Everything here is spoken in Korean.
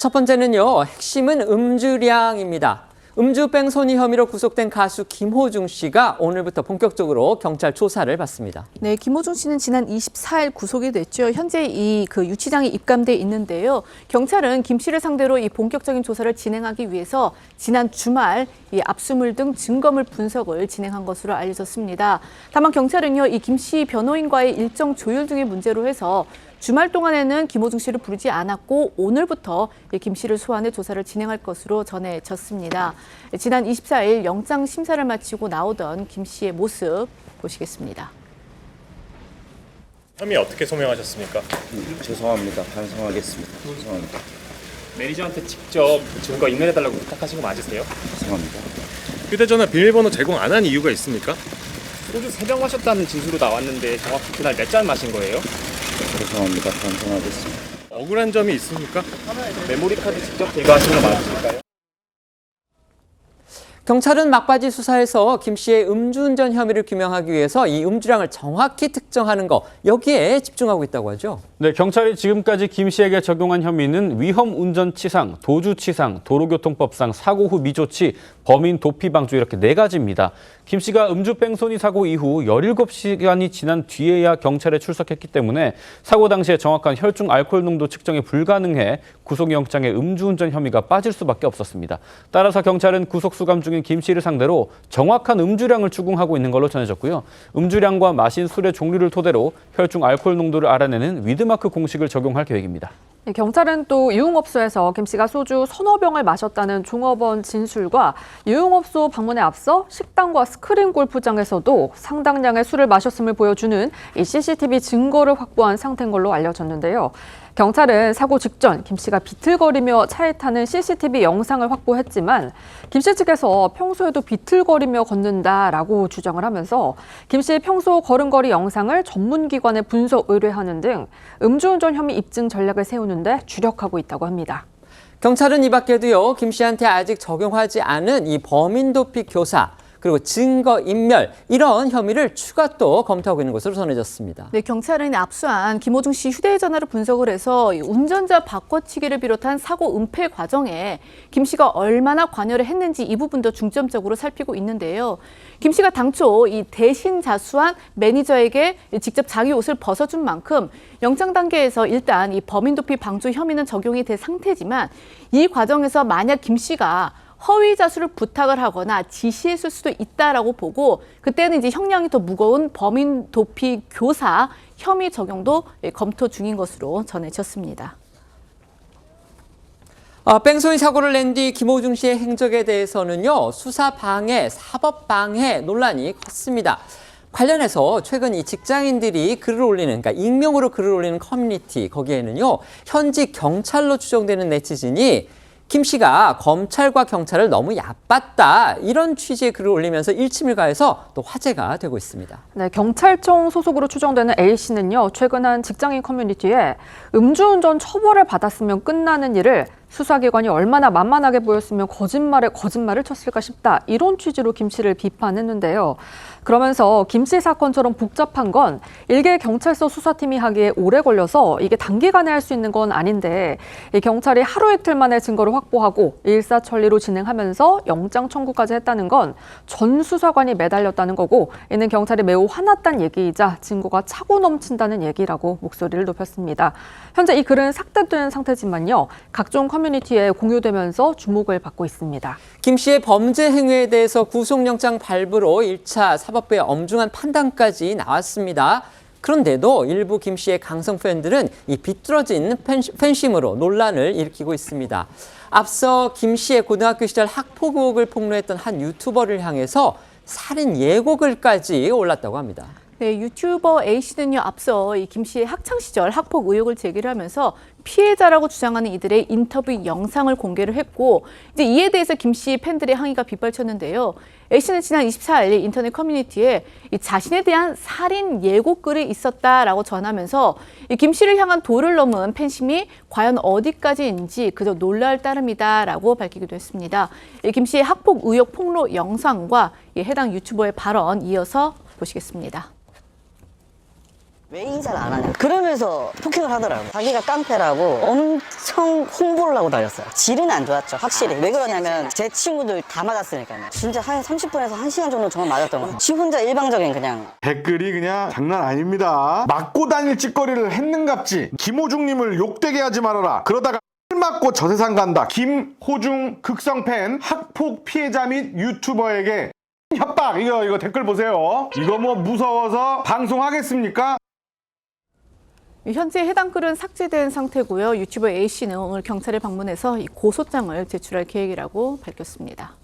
첫 번째는요, 핵심은 음주량입니다. 음주 뺑소니 혐의로 구속된 가수 김호중 씨가 오늘부터 본격적으로 경찰 조사를 받습니다. 네, 김호중 씨는 지난 24일 구속이 됐죠. 현재 유치장에 입감돼 있는데요. 경찰은 김 씨를 상대로 이 본격적인 조사를 진행하기 위해서 지난 주말 이 압수물 등 증거물 분석을 진행한 것으로 알려졌습니다. 다만 경찰은요, 이 김 씨 변호인과의 일정 조율 등의 문제로 해서 주말 동안에는 김호중 씨를 부르지 않았고 오늘부터 김 씨를 소환해 조사를 진행할 것으로 전해졌습니다. 지난 24일 영장 심사를 마치고 나오던 김 씨의 모습 보시겠습니다. 혐의 어떻게 소명하셨습니까? 죄송합니다. 반성하겠습니다. 죄송합니다. 매니저한테 직접 증거 인멸해달라고 부탁하신 거 맞으세요? 죄송합니다. 휴대전화 비밀번호 제공 안 한 이유가 있습니까? 소주 3병 마셨다는 진술로 나왔는데 정확히 그날 몇 잔 마신 거예요? 죄송합니다. 반성하겠습니다. 억울한 점이 있습니까? 메모리 카드 직접 제거하신 거 맞으실까요? 경찰은 막바지 수사에서 김 씨의 음주운전 혐의를 규명하기 위해서 이 음주량을 정확히 특정하는 거, 여기에 집중하고 있다고 하죠. 네, 경찰이 지금까지 김 씨에게 적용한 혐의는 위험 운전치상, 도주치상, 도로교통법상 사고 후 미조치, 범인 도피 방조 이렇게 4가지입니다. 김 씨가 음주 뺑소니 사고 이후 17시간이 지난 뒤에야 경찰에 출석했기 때문에 사고 당시에 정확한 혈중 알코올 농도 측정이 불가능해 구속영장에 음주운전 혐의가 빠질 수밖에 없었습니다. 따라서 경찰은 구속 수감 중인 김 씨를 상대로 정확한 음주량을 추궁하고 있는 걸로 전해졌고요. 음주량과 마신 술의 종류를 토대로 혈중 알코올 농도를 알아내는 위드마크 공식을 적용할 계획입니다. 경찰은 또 유흥업소에서 김 씨가 소주 서너 병을 마셨다는 종업원 진술과 유흥업소 방문에 앞서 식당과 스크린 골프장에서도 상당량의 술을 마셨음을 보여주는 이 CCTV 증거를 확보한 상태인 걸로 알려졌는데요. 경찰은 사고 직전 김 씨가 비틀거리며 차에 타는 CCTV 영상을 확보했지만 김 씨 측에서 평소에도 비틀거리며 걷는다라고 주장을 하면서 김 씨의 평소 걸음걸이 영상을 전문기관에 분석 의뢰하는 등 음주운전 혐의 입증 전략을 세우는 데 주력하고 있다고 합니다. 경찰은 이 밖에도요, 김 씨한테 아직 적용하지 않은 이 범인 도피 교사, 그리고 증거 인멸, 이런 혐의를 추가 또 검토하고 있는 것으로 전해졌습니다. 네, 경찰은 압수한 김호중 씨 휴대전화를 분석을 해서 운전자 바꿔치기를 비롯한 사고 은폐 과정에 김 씨가 얼마나 관여를 했는지 이 부분도 중점적으로 살피고 있는데요. 김 씨가 당초 이 대신 자수한 매니저에게 직접 자기 옷을 벗어준 만큼 영장 단계에서 일단 이 범인 도피 방조 혐의는 적용이 된 상태지만 이 과정에서 만약 김 씨가 허위 자수를 부탁을 하거나 지시했을 수도 있다라고 보고 그때는 이제 형량이 더 무거운 범인 도피 교사 혐의 적용도 검토 중인 것으로 전해졌습니다. 뺑소니 사고를 낸 뒤 김호중 씨의 행적에 대해서는요, 수사 방해, 사법 방해 논란이 컸습니다. 관련해서 최근 이 직장인들이 글을 올리는, 그러니까 익명으로 글을 올리는 커뮤니티, 거기에는요, 현직 경찰로 추정되는 네티즌이 김 씨가 검찰과 경찰을 너무 얕봤다, 이런 취지의 글을 올리면서 일침을 가해서 또 화제가 되고 있습니다. 네, 경찰청 소속으로 추정되는 A 씨는요, 최근 한 직장인 커뮤니티에 음주운전 처벌을 받았으면 끝나는 일을 수사기관이 얼마나 만만하게 보였으면 거짓말에 거짓말을 쳤을까 싶다, 이런 취지로 김 씨를 비판했는데요. 그러면서 김 씨 사건처럼 복잡한 건 일개 경찰서 수사팀이 하기에 오래 걸려서 이게 단기간에 할 수 있는 건 아닌데 이 경찰이 하루 이틀 만에 증거를 확보하고 일사천리로 진행하면서 영장 청구까지 했다는 건 전 수사관이 매달렸다는 거고, 이는 경찰이 매우 화났다는 얘기이자 증거가 차고 넘친다는 얘기라고 목소리를 높였습니다. 현재 이 글은 삭제된 상태지만요, 각종 커뮤니티에 공유되면서 주목을 받고 있습니다. 김 씨의 범죄 행위에 대해서 구속영장 발부로 1차 사법부의 엄중한 판단까지 나왔습니다. 그런데도 일부 김 씨의 강성 팬들은 이 비뚤어진 팬심으로 논란을 일으키고 있습니다. 앞서 김 씨의 고등학교 시절 학폭 의혹을 폭로했던 한 유튜버를 향해서 살인 예고글까지 올랐다고 합니다. 네, 유튜버 A 씨는요, 앞서 이 김 씨의 학창 시절 학폭 의혹을 제기를 하면서 피해자라고 주장하는 이들의 인터뷰 영상을 공개를 했고, 이제 이에 대해서 김 씨 팬들의 항의가 빗발쳤는데요. A 씨는 지난 24일 인터넷 커뮤니티에 이 자신에 대한 살인 예고글이 있었다라고 전하면서 이 김 씨를 향한 도를 넘은 팬심이 과연 어디까지인지 그저 놀랄 따름이다라고 밝히기도 했습니다. 이 김 씨의 학폭 의혹 폭로 영상과 이 해당 유튜버의 발언 이어서 보시겠습니다. 왜 인사를 안 하냐 그러면서 폭행을 하더라고요. 자기가 깡패라고 엄청 홍보를 하고 다녔어요. 질은 안 좋았죠 확실히. 왜 그러냐면 제 친구들 다 맞았으니까요. 진짜 한 30분에서 1시간 정도 정말 맞았던 것 같아요. 지 혼자 일방적인 그냥. 댓글이 그냥 장난 아닙니다. 맞고 다닐 짓거리를 했는갑지. 김호중님을 욕되게 하지 말아라. 그러다가 맞고 저 세상 간다. 김호중 극성팬 학폭 피해자 및 유튜버에게 협박. 이거 댓글 보세요. 이거 뭐 무서워서 방송하겠습니까? 현재 해당 글은 삭제된 상태고요. 유튜버 A씨는 오늘 경찰에 방문해서 이 고소장을 제출할 계획이라고 밝혔습니다.